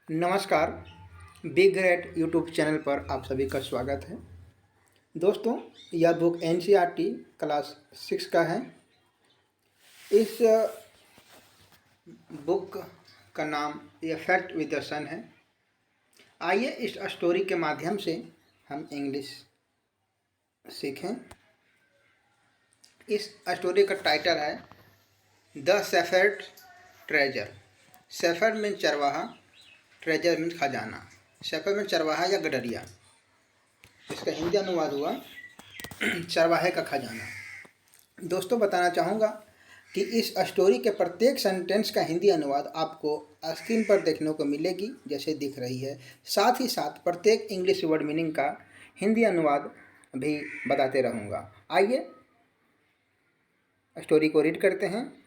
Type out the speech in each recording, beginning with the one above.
नमस्कार। Big great YouTube channel पर आप सभी का स्वागत है। दोस्तों, यह बुक एनसीईआरटी क्लास 6 का है। इस बुक का नाम ए फैक्ट विद द सन है। आइए इस स्टोरी के माध्यम से हम इंग्लिश सीखें। इस स्टोरी का टाइटल है the shepherd treasure. Shepherd mean चरवाहा, ट्रेजर मीन खजाना। शेफर्ड मीन चरवाहा या गडरिया। इसका हिंदी अनुवाद हुआ चरवाहे का खजाना। दोस्तों, बताना चाहूँगा कि इस स्टोरी के प्रत्येक सेंटेंस का हिंदी अनुवाद आपको स्क्रीन पर देखने को मिलेगी जैसे दिख रही है। साथ ही साथ प्रत्येक इंग्लिश वर्ड मीनिंग का हिंदी अनुवाद भी बताते रहूँगा। आइए स्टोरी को रीड करते हैं।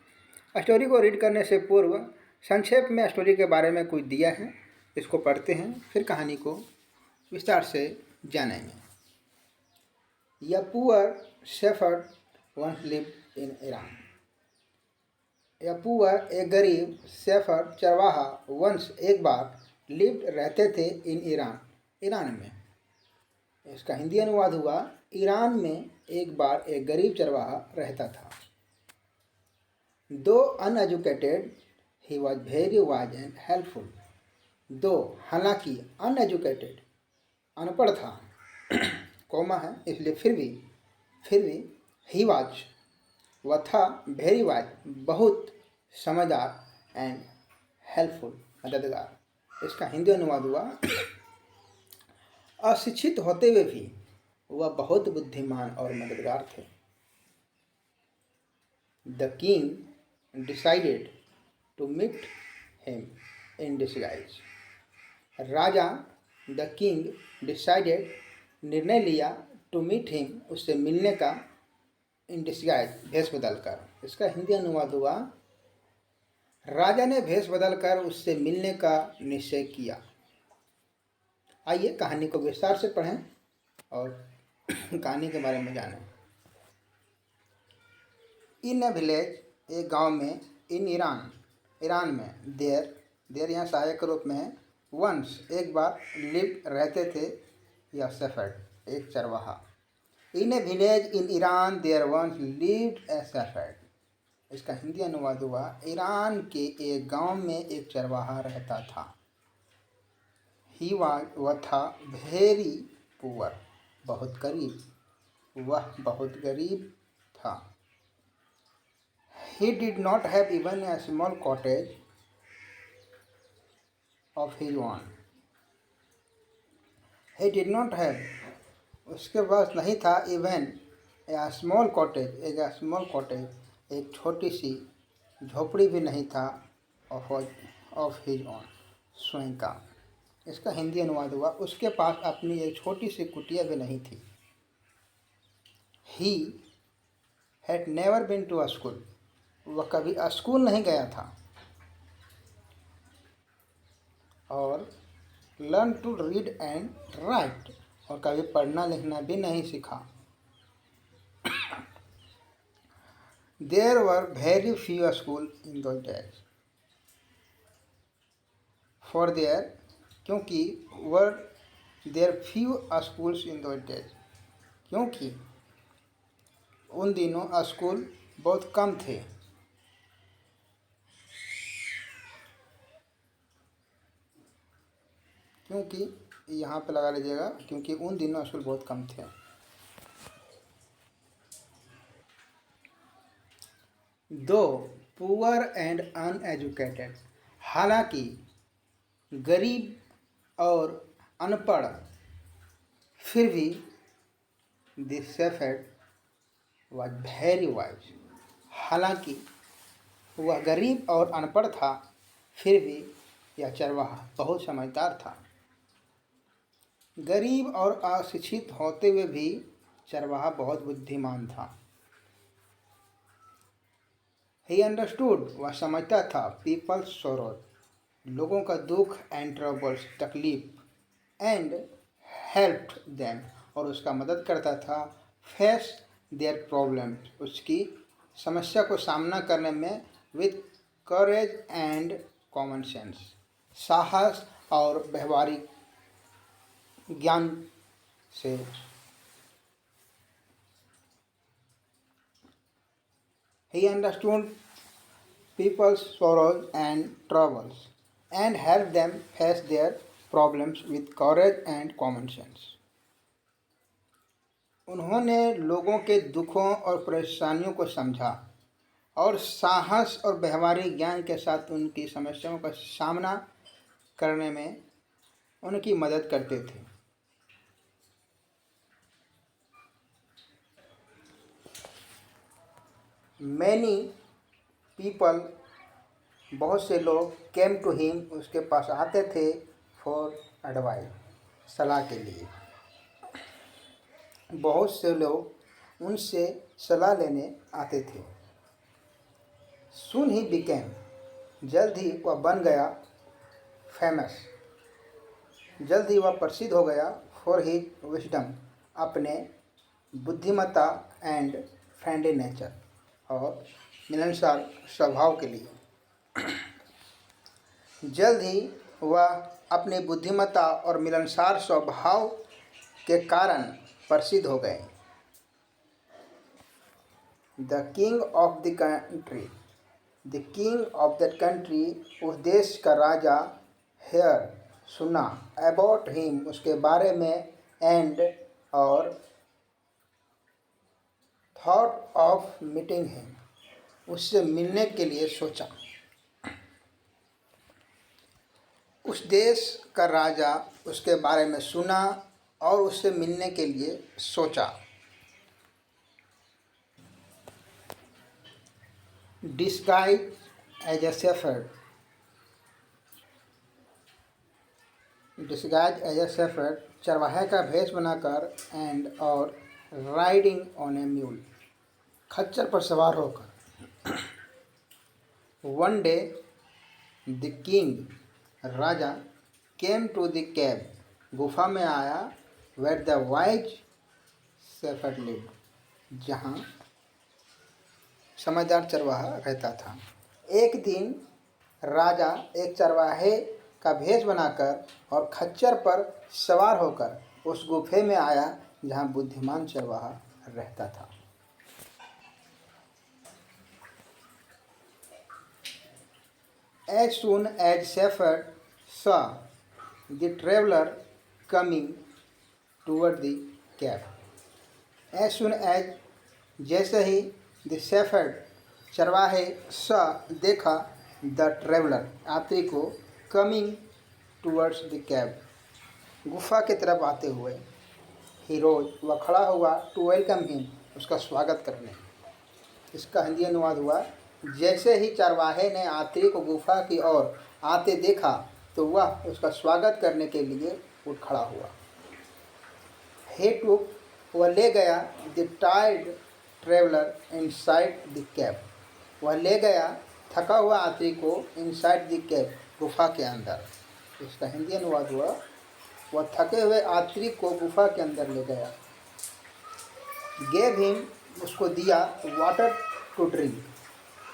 स्टोरी को रीड करने से पूर्व संक्षेप में स्टोरी के बारे में कुछ दिया है, इसको पढ़ते हैं, फिर कहानी को विस्तार से जानेंगे। A poor shepherd once lived in Iran. एक गरीब शेफर्ड चरवाहा वंश एक बार लिव्ड रहते थे इन ईरान में। इसका हिंदी अनुवाद हुआ ईरान में एक बार एक गरीब चरवाहा रहता था। दो uneducated he was very wise and helpful. दो हालांकि अनएजुकेटेड अनपढ़ था, कॉमा है इसलिए फिर भी ही वाज वह था वेरी वाइज बहुत समझदार एंड हेल्पफुल मददगार। इसका हिंदी अनुवाद हुआ अशिक्षित होते हुए भी वह बहुत बुद्धिमान और मददगार थे। The king decided to meet him in disguise. राजा द किंग डिसाइडेड निर्णय लिया टू मीट हिम उससे मिलने का इन डिसगाइज भेष बदलकर। इसका हिंदी अनुवाद हुआ राजा ने भेष बदलकर उससे मिलने का निश्चय किया। आइए कहानी को विस्तार से पढ़ें और कहानी के बारे में जानें। इन अ विलेज, एक गांव में, इन ईरान में, देर यहाँ सहायक रूप में है, वंस एक बार, लिव रहते थे या शेफर्ड एक चरवाहा। In a village in Iran there once lived a shepherd. इसका हिंदी अनुवाद हुआ ईरान के एक गांव में एक चरवाहा रहता था। वह था वेरी पुअर बहुत गरीब, वह बहुत गरीब था। He did not have even a small cottage of his own. He did not have, उसके पास नहीं था, इवन या स्मॉल कॉटेज एक छोटी सी झोपड़ी भी नहीं था, ऑफ हिज ओन स्वयं का। इसका हिंदी अनुवाद हुआ उसके पास अपनी एक छोटी सी कुटिया भी नहीं थी। He had never been to a school, वह कभी स्कूल नहीं गया था। और learn to read and write, और कभी पढ़ना लिखना भी नहीं सीखा। There were very few school in those days. For there, क्योंकि, were there few schools in those days, क्योंकि उन दिनों स्कूल बहुत कम थे। क्योंकि यहाँ पे लगा लीजिएगा, क्योंकि उन दिनों स्कूल बहुत कम थे। दो पुअर एंड अनएजुकेटेड, हालांकि गरीब और अनपढ़, फिर भी this shepherd was very wise. हालांकि वह गरीब और अनपढ़ था, फिर भी यह चरवाहा बहुत समझदार था। गरीब और अशिक्षित होते हुए भी चरवाहा बहुत बुद्धिमान था। ही अंडरस्टूड, वह समझता था, पीपल्स सोरो, लोगों का दुख, एंड ट्रबल्स तकलीफ, एंड हेल्प्ड देम, और उसका मदद करता था, फेस देयर प्रॉब्लम्स, उसकी समस्या को सामना करने में, with courage and common sense, साहस और व्यवहारिक ज्ञान से। He understood people's sorrows and troubles and helped them face their problems with courage and common sense. उन्होंने लोगों के दुखों और परेशानियों को समझा और साहस और व्यवहारिक ज्ञान के साथ उनकी समस्याओं का सामना करने में उनकी मदद करते थे। Many people, बहुत से लोग came to him, उसके पास आते थे for advice, सलाह के लिए। बहुत से लोग उनसे सलाह लेने आते थे। Soon he became, जल्द ही वह बन गया famous, जल्द ही वह प्रसिद्ध हो गया for his wisdom, अपने बुद्धिमत्ता and friendly nature, और मिलनसार स्वभाव के लिए। जल्द ही वह अपनी बुद्धिमत्ता और मिलनसार स्वभाव के कारण प्रसिद्ध हो गए। The king of the country, the king of that country, उस देश का राजा, हेयर, सुना, अबाउट हिम, उसके बारे में, एंड, और थॉट ऑफ मीटिंग हिम, उससे मिलने के लिए सोचा। उस देश का राजा उसके बारे में सुना और उससे मिलने के लिए सोचा। Disguise as a shepherd, disguise as a shepherd, चरवाहे का भेष बनाकर, एंड, और राइडिंग ऑन ए म्यूल, खच्चर पर सवार होकर। वन डे द किंग, राजा, केम टू द केव, गुफा में आया, where the wise shepherd lived, जहाँ समझदार चरवाहा रहता था। एक दिन राजा एक चरवाहे का भेष बनाकर और खच्चर पर सवार होकर उस गुफे में आया जहाँ बुद्धिमान चरवाहा रहता था। As soon as shepherd saw the traveler coming toward the cave, as soon as, जैसे ही, the shepherd, चरवाहे, saw, देखा, the traveler, यात्री को, coming towards the cave, गुफा की तरफ आते हुए, he rose, वह खड़ा हुआ, to welcome him, उसका स्वागत करने। इसका हिंदी अनुवाद हुआ, जैसे ही चरवाहे ने यात्री को गुफा की ओर आते देखा तो वह उसका स्वागत करने के लिए उठ खड़ा हुआ। He took, वह ले गया, the tired traveler inside the cave, वह ले गया थका हुआ यात्री को inside the cave, गुफा के अंदर। इसका हिंदी अनुवाद हुआ, वह थके हुए यात्री को गुफा के अंदर ले गया। Gave him, उसको दिया, water to drink,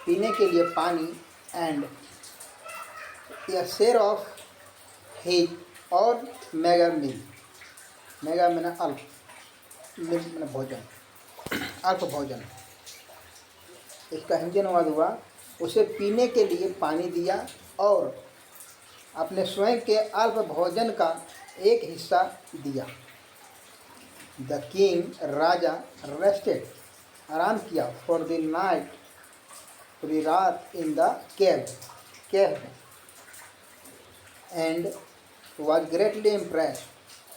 पीने के लिए पानी, and a share of his, और मेगर मील, मेगर मैंने अल्प, मील मैंने भोजन, अल्प भोजन। इसका हिंदी अनुवाद हुआ, उसे पीने के लिए पानी दिया और अपने स्वयं के अल्प भोजन का एक हिस्सा दिया। द किंग, राजा, रेस्टेड, आराम किया, फॉर द नाइट, पूरी रात, इन द केव, केव में, एंड वॉज ग्रेटली इम्प्रेस,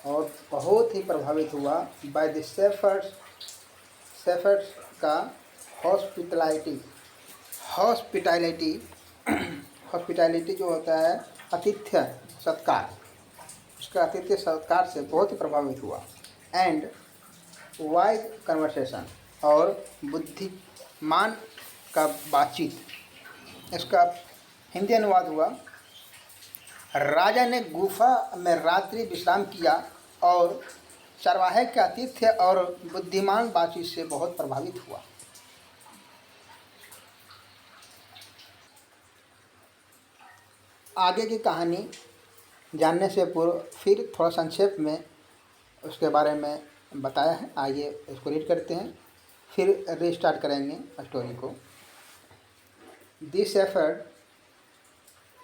और बहुत ही प्रभावित हुआ, बाय द शेफर्ड्स, शेफर्ड्स का हॉस्पिटैलिटी, हॉस्पिटैलिटी, हॉस्पिटैलिटी जो होता है आतिथ्य सत्कार, उसका आतिथ्य सत्कार से बहुत ही प्रभावित हुआ। एंड वाइज कन्वर्सेशन, और बुद्धिमान का बातचीत। इसका हिंदी अनुवाद हुआ, राजा ने गुफा में रात्रि विश्राम किया और चरवाहे के आतिथ्य और बुद्धिमान बातचीत से बहुत प्रभावित हुआ। आगे की कहानी जानने से पूर्व फिर थोड़ा संक्षेप में उसके बारे में बताया है। आइए इसको रीड करते हैं, फिर रीस्टार्ट करेंगे स्टोरी को। दिस शेफर्ड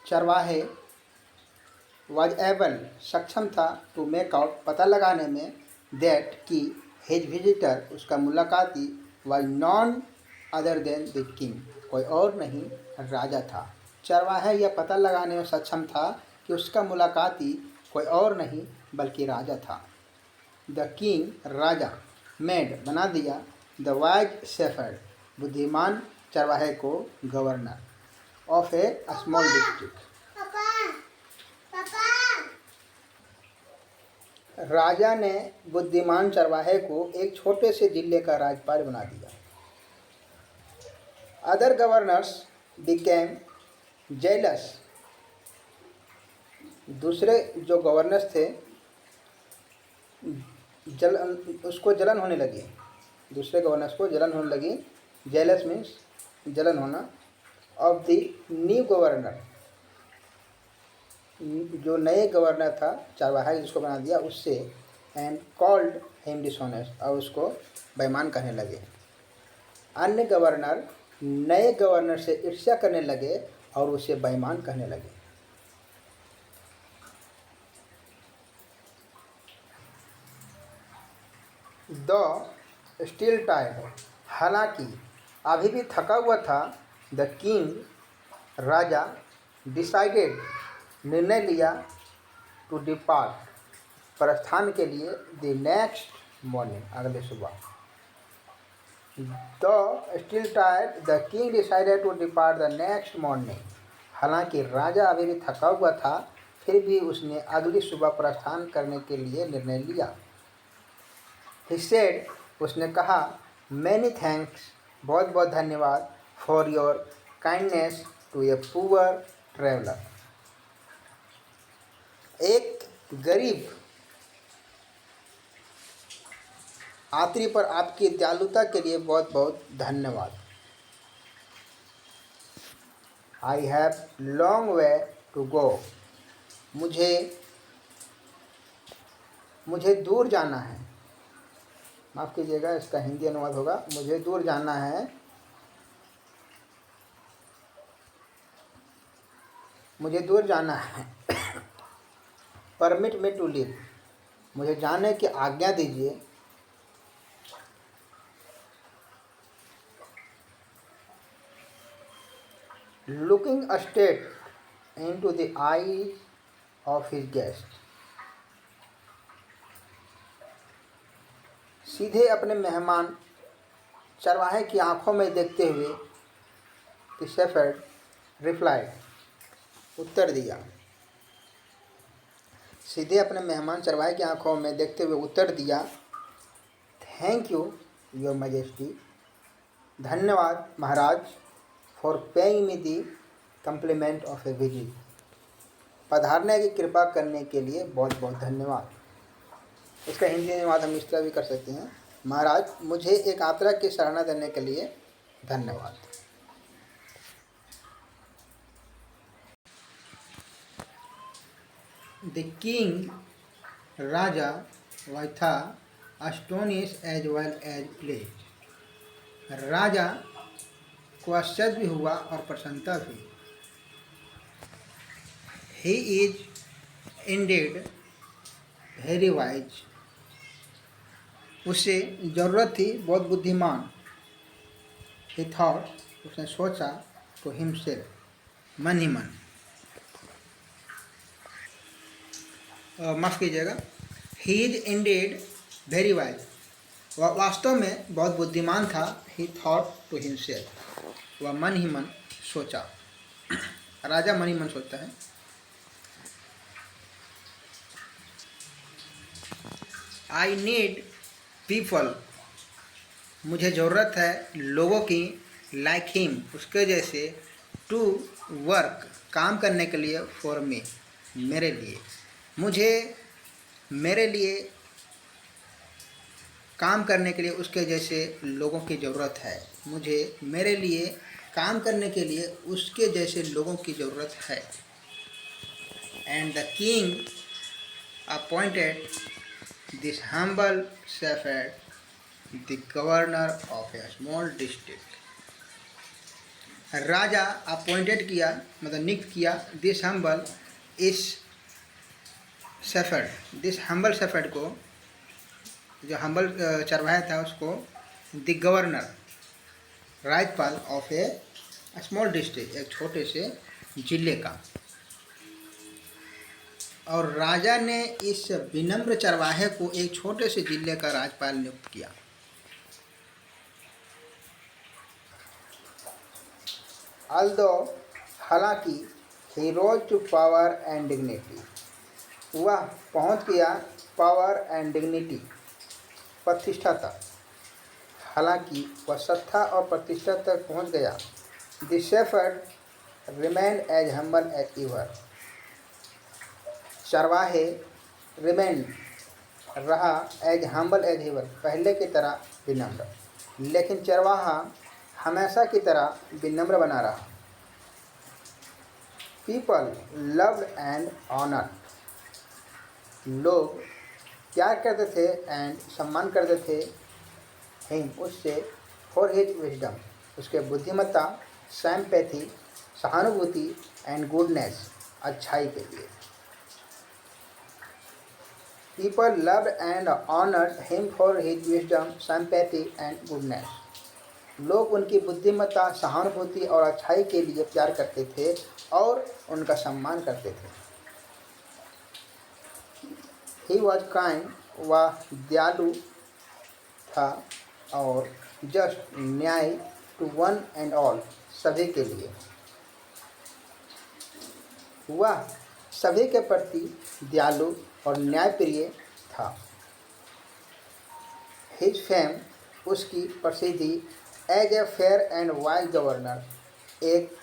चरवाहे वॉज एबल सक्षम था टू मेक आउट पता लगाने में दैट कि हिज विजिटर उसका मुलाकाती was none other than the king कोई और नहीं राजा था। चरवाहा यह पता लगाने में सक्षम था कि उसका मुलाकाती कोई और नहीं बल्कि राजा था। द किंग राजा मेड बना दिया द वाइज शेफर्ड बुद्धिमान चरवाहे को governor of a small district. राजा ने बुद्धिमान चरवाहे को एक छोटे से जिले का राज्यपाल बना दिया। Other governors became jealous. दूसरे जो गवर्नर्स थे उसको जलन होने लगी। दूसरे गवर्नर्स को जलन होने लगी। जेलस मीन्स जलन होना। ऑफ द न्यू गवर्नर, जो नए गवर्नर था चरवाहा जिसको बना दिया उससे। एंड कॉल्ड हिम डिसऑनेस्ट, और उसको बेईमान कहने लगे। अन्य गवर्नर नए गवर्नर से ईर्ष्या करने लगे और उसे बेईमान कहने लगे। द स्टिल टायर्ड, हालांकि अभी भी थका हुआ था। द किंग राजा डिसाइडेड निर्णय लिया टू डिपार्ट प्रस्थान के लिए द नेक्स्ट मॉर्निंग अगले सुबह। The still tired the king decided to depart the next morning, हालांकि राजा अभी भी थका हुआ था फिर भी उसने अगली सुबह प्रस्थान करने के लिए निर्णय लिया। He said, उसने कहा, मैनी थैंक्स, बहुत बहुत धन्यवाद, for your kindness to a poor traveller, एक गरीब यात्री पर आपकी दयालुता के लिए बहुत बहुत धन्यवाद। I have long way to go, मुझे दूर जाना है। माफ़ कीजिएगा, इसका हिंदी अनुवाद होगा, मुझे दूर जाना है। मुझे दूर जाना है। परमिट मी टू लीव, मुझे जाने की आज्ञा दीजिए। Looking straight into the eyes of his guest, सीधे अपने मेहमान चरवाहे की आंखों में देखते हुए द शेफर्ड रिप्लाइड, उत्तर दिया। सीधे अपने मेहमान चरवाहे की आंखों में देखते हुए उत्तर दिया, थैंक यू योर मैजेस्टी, धन्यवाद महाराज, for paying me the compliment of a visit, पधारने की कृपा करने के लिए बहुत बहुत धन्यवाद। इसका हिंदी अनुवाद हम इस तरह भी कर सकते हैं, महाराज मुझे एक यात्रा की सराहना देने के लिए धन्यवाद। द किंग राजा वॉज था astonished as well as pleased, राजा को आश्चर्य भी हुआ और प्रसन्नता भी। He is indeed very wise, उसे ज़रूरत थी बहुत बुद्धिमान। ही थॉट, उसने सोचा, टू हिमसेल्फ, मन ही मन। माफ़ कीजिएगा, ही इज इंडीड वेरी वाइज, वह वास्तव में बहुत बुद्धिमान था। ही थॉट टू हिमसेल्फ, वह मन ही मन सोचा। राजा मन ही मन सोचता है। आई नीड पीपल, मुझे ज़रूरत है लोगों की, लाइक हिम, उसके जैसे, टू वर्क, काम करने के लिए, फॉर मी, मेरे लिए, मुझे मेरे लिए काम करने के लिए उसके जैसे लोगों की ज़रूरत है। मुझे मेरे लिए काम करने के लिए उसके जैसे लोगों की ज़रूरत है। and the king appointed this humble shepherd the governor of a small district. Raja appointed किया मतलब नियुक्त किया दिस हम्बल इस शेफर्ड दिस हम्बल शेफर्ड को जो हम्बल चरवाहा था उसको द गवर्नर राज्यपाल ऑफ ए स्मॉल डिस्ट्रिक्ट एक छोटे से जिले का। और राजा ने इस विनम्र चरवाहे को एक छोटे से जिले का राज्यपाल नियुक्त किया। Although हालांकि he rose to power and dignity, वह पहुंच गया पावर एंड डिग्निटी प्रतिष्ठा तक। हालांकि वह सत्ता और प्रतिष्ठा तक पहुंच गया। The shepherd remained as humble as ever, चरवाहे रिमेन्ड रहा एज हम्बल एज एवर पहले की तरह विनम्र, लेकिन चरवाहा हमेशा की तरह विनम्र बना रहा। पीपल लव्ड एंड ऑनर्ड, लोग प्यार करते थे एंड सम्मान करते थे हिम उससे, फॉर हिज विजडम उसके बुद्धिमत्ता, सैम्पैथी सहानुभूति एंड गुडनेस अच्छाई के लिए। People loved and honoured him for his wisdom, sympathy and goodness, लोग उनकी बुद्धिमत्ता, सहानुभूति और अच्छाई के लिए प्यार करते थे और उनका सम्मान करते थे। ही वॉज काइंड, वह दयालु था और जस्ट न्याय टू वन एंड ऑल सभी के लिए, वह सभी के प्रति दयालु और न्यायप्रिय था। हिज फेम, उसकी प्रसिद्धि as a fair and wise governor, एक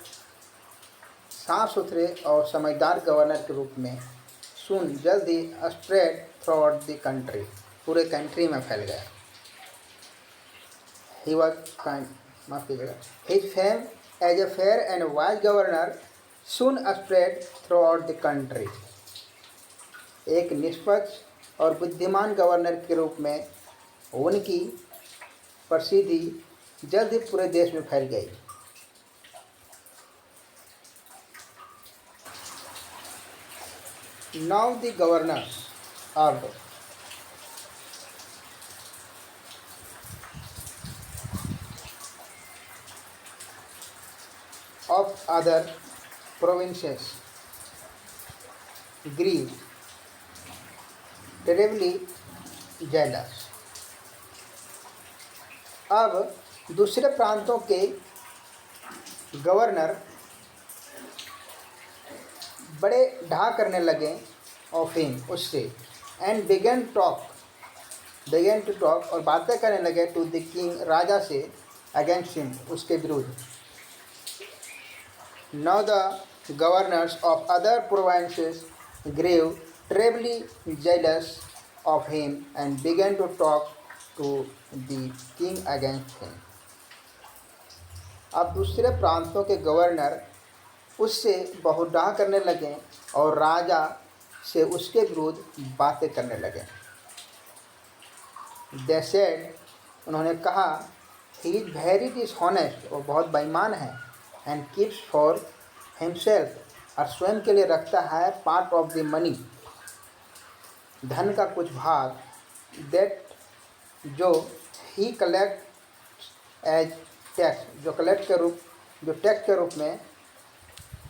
साफ सुथरे और समझदार गवर्नर के रूप में सुन जल्दी spread throughout the country, पूरे कंट्री में फैल गया। ही वॉज काइंड, माफ कीजिएगा, his fame as a fair and wise governor soon spread throughout the country, एक निष्पक्ष और बुद्धिमान गवर्नर के रूप में उनकी प्रसिद्धि जल्द ही पूरे देश में फैल गई। Now the governors of other provinces grew terribly jealous। अब दूसरे प्रांतों के गवर्नर बड़े ढा करने लगे ऑफ हिम उससे, एंड बिगन टू टॉक और बातें करने लगे टू द किंग राजा से, अगेंस्ट हिम उसके विरुद्ध। Now the governors of other provinces grew terribly jealous of him and began to talk to the king against him. अब दूसरे प्रांतों के गवर्नर उससे बहुत डाह करने लगे और राजा से उसके विरुद्ध बातें करने लगे। दे सेड, उन्होंने कहा, ही इज वेरी डिसऑनेस्ट, वो बहुत बेईमान है, एंड कीप्स फॉर हिमसेल्फ, और स्वयं के लिए रखता है पार्ट ऑफ द मनी, धन का कुछ भाग, दैट जो ही कलेक्ट एज टैक्स, जो टैक्स के रूप में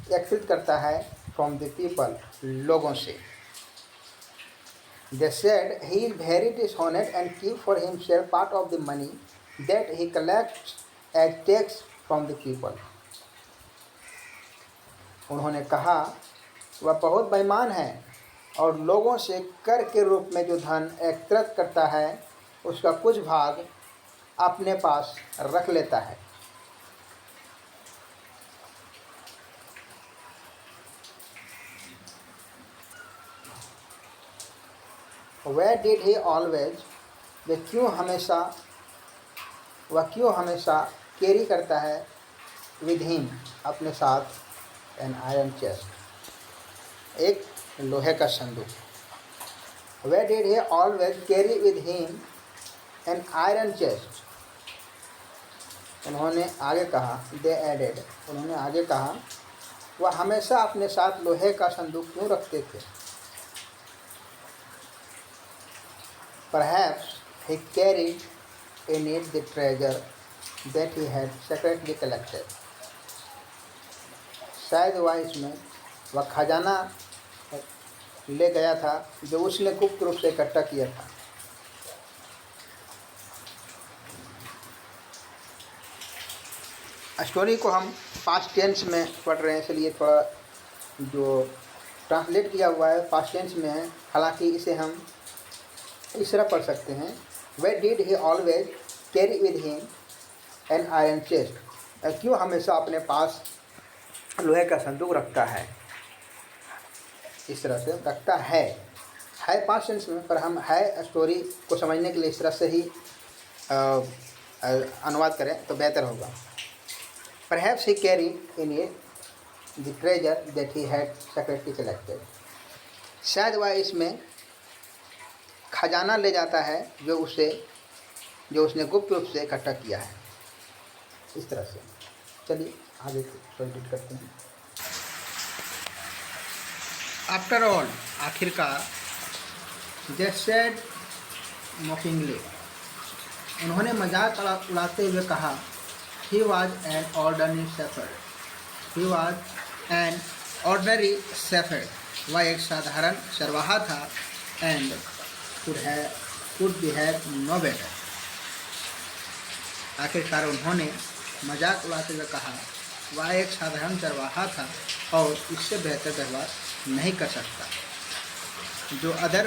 एकत्रित करता है फ्रॉम द पीपल, लोगों से। They said he is very dishonest and keep for himself part of the money that he collects as tax from the people. उन्होंने कहा वह बहुत बेईमान है और लोगों से कर के रूप में जो धन एकत्रित करता है उसका कुछ भाग अपने पास रख लेता है। Where did he always, वह क्यों हमेशा कैरी करता है विद हिम अपने साथ एन आयरन चेस्ट, एक लोहे का संदूक। Where did he always carry with him an iron chest? उन्होंने आगे कहा, they added, उन्होंने आगे कहा, वह हमेशा अपने साथ लोहे का संदूक क्यों रखते थे? Perhaps he carried in it the treasure that he had secretly collected. शायद वह इसमें वह खजाना ले गया था जो उसने गुप्त रूप से इकट्ठा किया था। स्टोरी को हम पास्ट टेंस में पढ़ रहे हैं, इसलिए थोड़ा जो ट्रांसलेट किया हुआ है पास्ट टेंस में है, हालांकि इसे हम इस तरह पढ़ सकते हैं, Where did he always carry with him an iron chest? क्यों हमेशा अपने पास लोहे का संदूक रखता है? इस तरह से रखता है पास्ट टेंस में, पर हम है स्टोरी को समझने के लिए इस तरह से ही अनुवाद करें तो बेहतर होगा। Perhaps he carried in it the treasure that he had secretly collected. शायद वह इसमें खजाना ले जाता है जो उसने गुप्त रूप से इकट्ठा किया है। इस तरह से चलिए आगे कंटिन्यू करते हैं। आफ्टर ऑल, आखिरकार, they said mockingly, उन्होंने मजाक उड़ाते हुए कहा, he was an ordinary shepherd. He was an ordinary shepherd. वह एक साधारण चरवाहा था and could behave no better. आखिरकार उन्होंने मजाक उड़ाते हुए कहा, वह एक साधारण चरवाहा था और इससे बेहतर व्यवहार नहीं कर सकता। जो अदर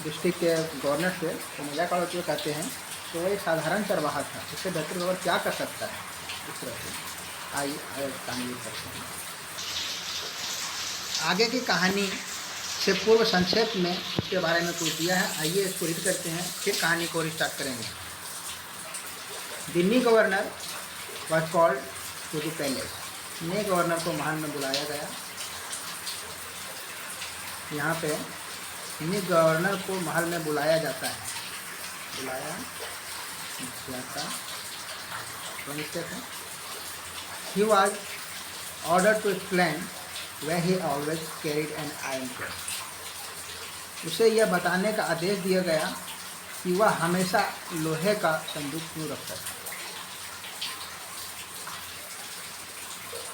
डिस्ट्रिक्ट के गवर्नर से तो मजाक उड़ाते हुए कहते हैं तो वह एक साधारण चरवाहा था, इससे बेहतर व्यवहार क्या कर सकता है। इस तरह से आइए कहानी करते हैं। आगे की कहानी से पूर्व संक्षेप में उसके बारे में कुछ दिया है, आइए इसको रीड करते हैं, फिर कहानी को रिस्टार्ट करेंगे। The new governor was called to the palace. नए गवर्नर को महल में बुलाया गया। यहाँ पे न्यू गवर्नर को महल में बुलाया जाता है, बुलाया जाता है। He was ordered to explain where he always carried an iron chest. उसे यह बताने का आदेश दिया गया कि वह हमेशा लोहे का संदूक क्यों रखता था।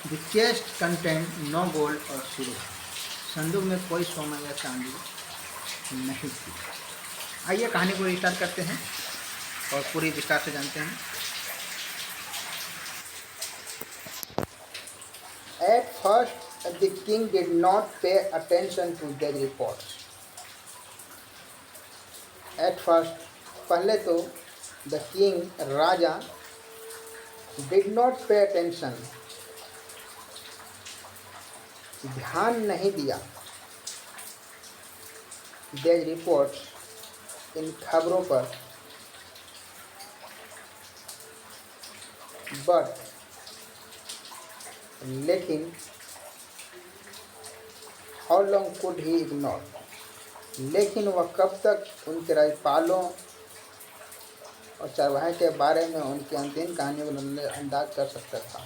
The chest contained no gold or silver. संदूक में कोई सोना या चांदी नहीं थी। आइए कहानी को रिस्टार्ट करते हैं और पूरी विस्तार से जानते हैं। At first, the king did not pay attention to their reports. At first, पहले तो the king, Raja, did not pay attention, ध्यान नहीं दिया, their reports, इन खबरों पर, but, लेकिन, how long could he ignore? लेकिन वह कब तक उनके राज्यपालों और चरवाहे के बारे में उनकी अंतिम कहानियों को नजरअंदाज कर सकता था।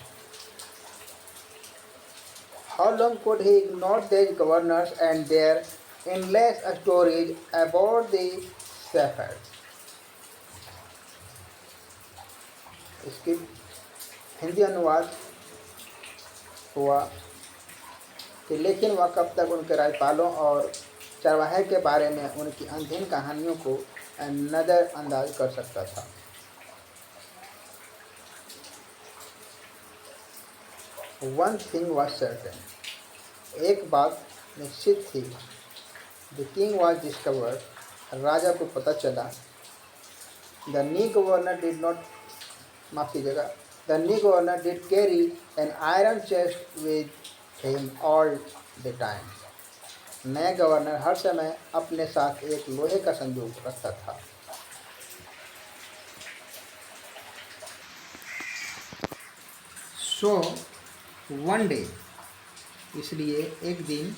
How long could he ignore these governors and their endless stories about the shepherds? इसकी हिंदी अनुवाद हुआ कि लेकिन वह कब तक उनके राज्यपालों और चरवाहे के बारे में उनकी अंधीन कहानियों को नज़रअंदाज कर सकता था। One thing was certain, एक बात निश्चित थी, the king was discovered, राजा को पता चला, the new governor did not, माफ कीजिएगा, the new governor did carry an iron chest with him all the time. नया गवर्नर हर समय अपने साथ एक लोहे का संदूक रखता था। So one day, इसलिए एक दिन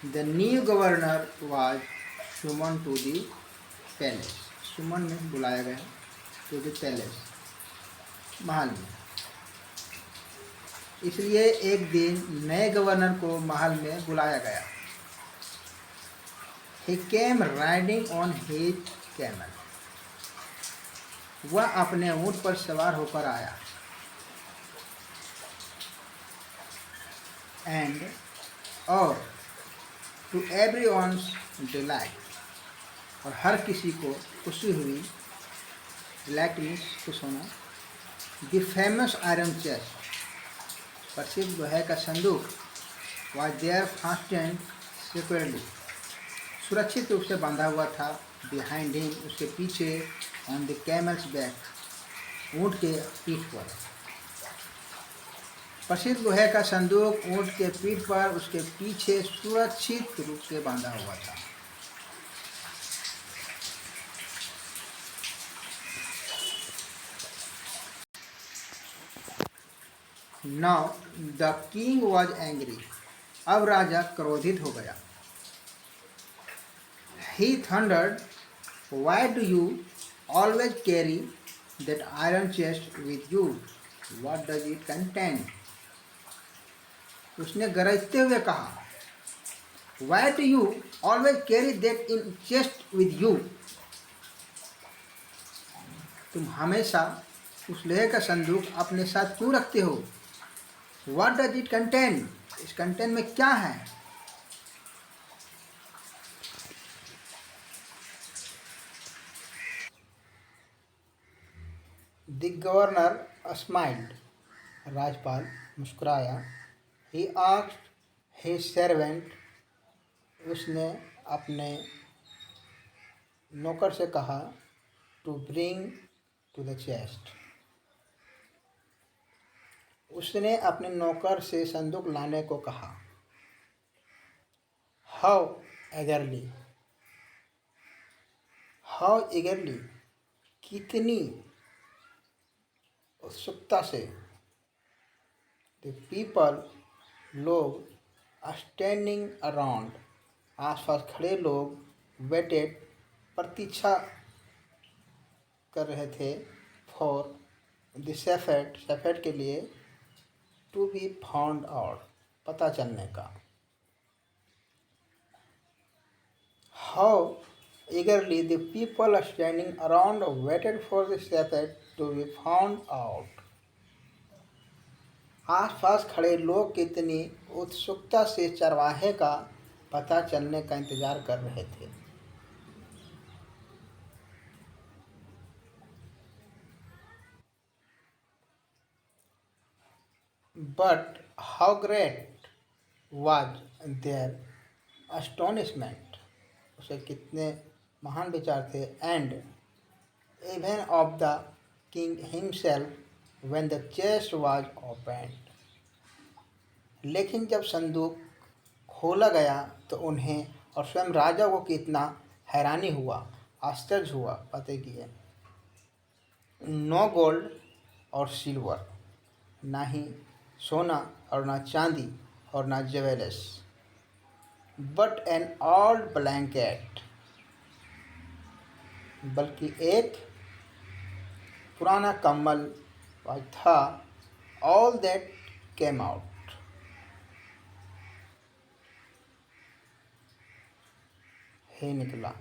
the new governor was summoned to the palace. Summon में बुलाया गया टू द पैलेस, महल में। इसलिए एक दिन नए गवर्नर को महल में बुलाया गया। He came riding on his camel. वह अपने ऊँट पर सवार होकर आया। And और to everyone's delight, और हर किसी को खुशी हुई। Delight means खुश होना। The famous iron chest, प्रसिद्ध लोहे का संदूक, was there fastened securely, सुरक्षित रूप से बांधा हुआ था। बिहाइंड हिम, उसके पीछे। ऑन द कैमल्स बैक, ऊँट के पीठ पर। प्रसिद्ध लोहे का संदूक ऊँट के पीठ पर उसके पीछे सुरक्षित रूप से बांधा हुआ था। Now the king was angry, अब राजा क्रोधित हो गया। He thundered, "Why do you always carry that iron chest with you? What does it contain?" उसने गरजते हुए कहा, "Why do you always carry that in chest with you?" तुम हमेशा उस लोहे का संदूक अपने साथ क्यों रखते हो? What does it contain? इस कंटेन में क्या है? The governor smiled. राजपाल मुस्कुराया। He asked his servant, उसने अपने नौकर से कहा, to bring to the chest, उसने अपने नौकर से संदूक लाने को कहा। How eagerly, how eagerly, कितनी उत्सुकता से। The people, लोग, standing around, आसपास खड़े लोग, waited, प्रतीक्षा कर रहे थे, for the shepherd, shepherd के लिए, to be found out, पता चलने का। How eagerly the people standing around waited for the shepherd to be found out. आसपास खड़े लोग कितनी उत्सुकता से चरवाहे का पता चलने का इंतजार कर रहे थे। But how great was their astonishment, उसे कितने महान विचार थे। And even of the king himself when the chest was opened, लेकिन जब संदूक खोला गया तो उन्हें और स्वयं राजा को कितना हैरानी हुआ, आश्चर्य हुआ। पते किए, नो गोल्ड और सिल्वर, ना ही सोना और ना चांदी और ना jewellers, but an old blanket, बल्कि एक पुराना कम्बल था। ऑल दैट केम आउट, ही निकला।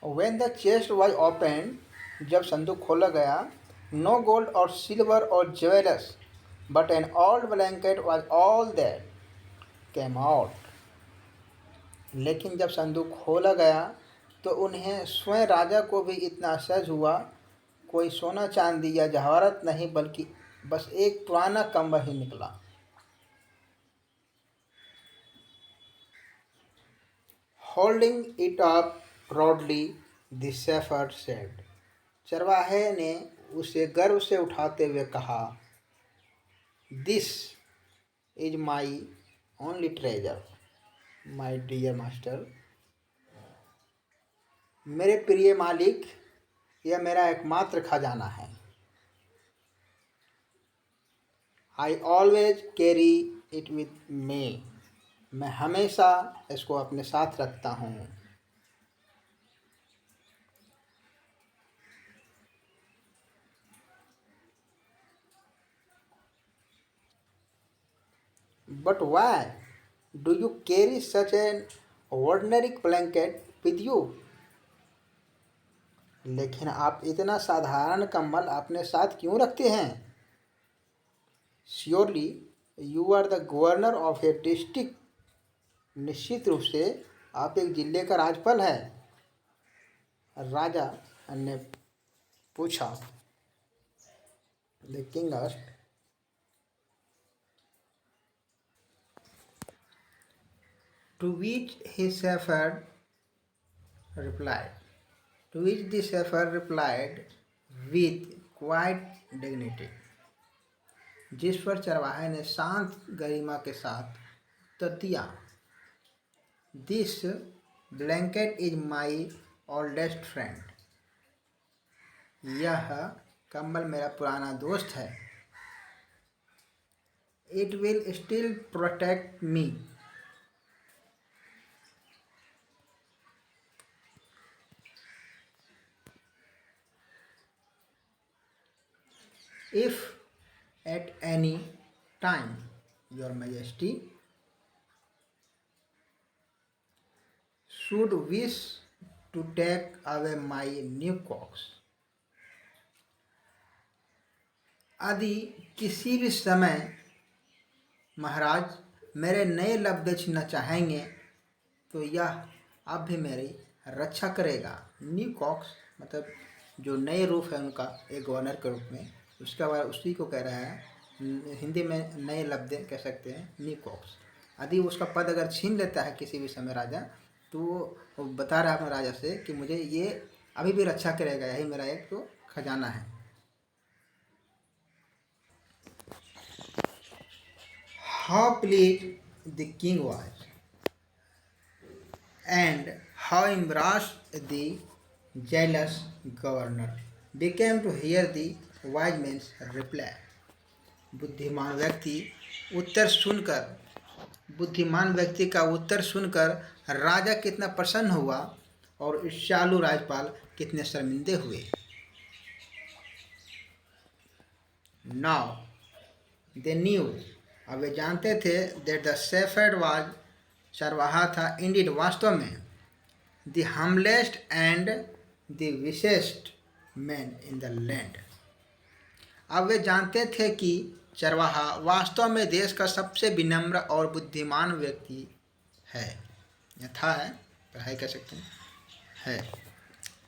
When the chest was opened, जब संदूक खोला गया, no gold और सिल्वर और jewellers, but an old blanket was all that came out. लेकिन जब संदूक खोला गया तो उन्हें स्वयं राजा को भी इतना आश्चर्य हुआ। कोई सोना चांदी या जवाहरात नहीं, बल्कि बस एक पुराना कंबल ही निकला। Holding it up proudly, the shepherd said, चरवाहे ने उसे गर्व से उठाते हुए कहा, This is my only treasure, my dear master. मेरे प्रिय मालिक, यह मेरा एकमात्र खजाना है। I always carry it with me. मैं हमेशा इसको अपने साथ रखता हूँ। But why do you carry such an ordinary blanket with you? लेकिन आप इतना साधारण कंबल अपने साथ क्यों रखते हैं? Surely you are the governor of a district. निश्चित रूप से आप एक जिले का राज्यपाल है, राजा ने पूछा। The king asked, to which his shepherd replied, to which the shepherd replied with quiet dignity। जिस पर चरवाहे ने शांत गरिमा के साथ उत्तर दिया, this blanket is my oldest friend. यह कंबल मेरा पुराना दोस्त है। It will still protect me. If at any time your majesty should wish to take away my new cocks, यदि किसी भी समय महाराज मेरे नए लब्धे छीनना चाहेंगे तो यह अब भी मेरी रक्षा करेगा। न्यू कॉक्स मतलब जो नए रूप है उनका, एक गवर्नर के रूप में, उसका बारे उसी को कह रहा है। हिंदी में नए लब्धे कह सकते हैं, न्यू कॉक्स। यदि उसका पद अगर छीन लेता है किसी भी समय राजा, तो वो बता रहा है अपने राजा से कि मुझे ये अभी भी रक्षा करेगा, यही मेरा एक तो खजाना है। How pleased the king was and how embarrassed the jealous governor became to hear the wise man's reply। बुद्धिमान व्यक्ति का उत्तर सुनकर राजा कितना प्रसन्न हुआ और इस चालू राजपाल कितने शर्मिंदे हुए। नाउ दे न्यू, अब वे जानते थे, दैट द शेफर्ड वाज, चरवाहा था, इंडीड वास्तव में, the humblest and the wisest man in the land. अब वे जानते थे कि चरवाहा वास्तव में देश का सबसे विनम्र और बुद्धिमान व्यक्ति है। यथा है, पढ़ाई कर सकते हैं, है।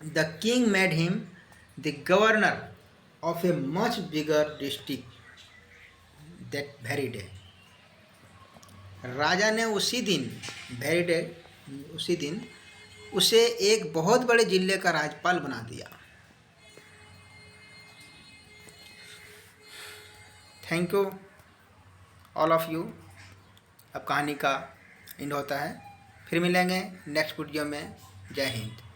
The king made him the governor of a much bigger district that very day. राजा ने उसी दिन उसे एक बहुत बड़े जिले का राज्यपाल बना दिया। Thank you all of you. अब कहानी का एंड होता है, फिर मिलेंगे नेक्स्ट वीडियो में। जय हिंद।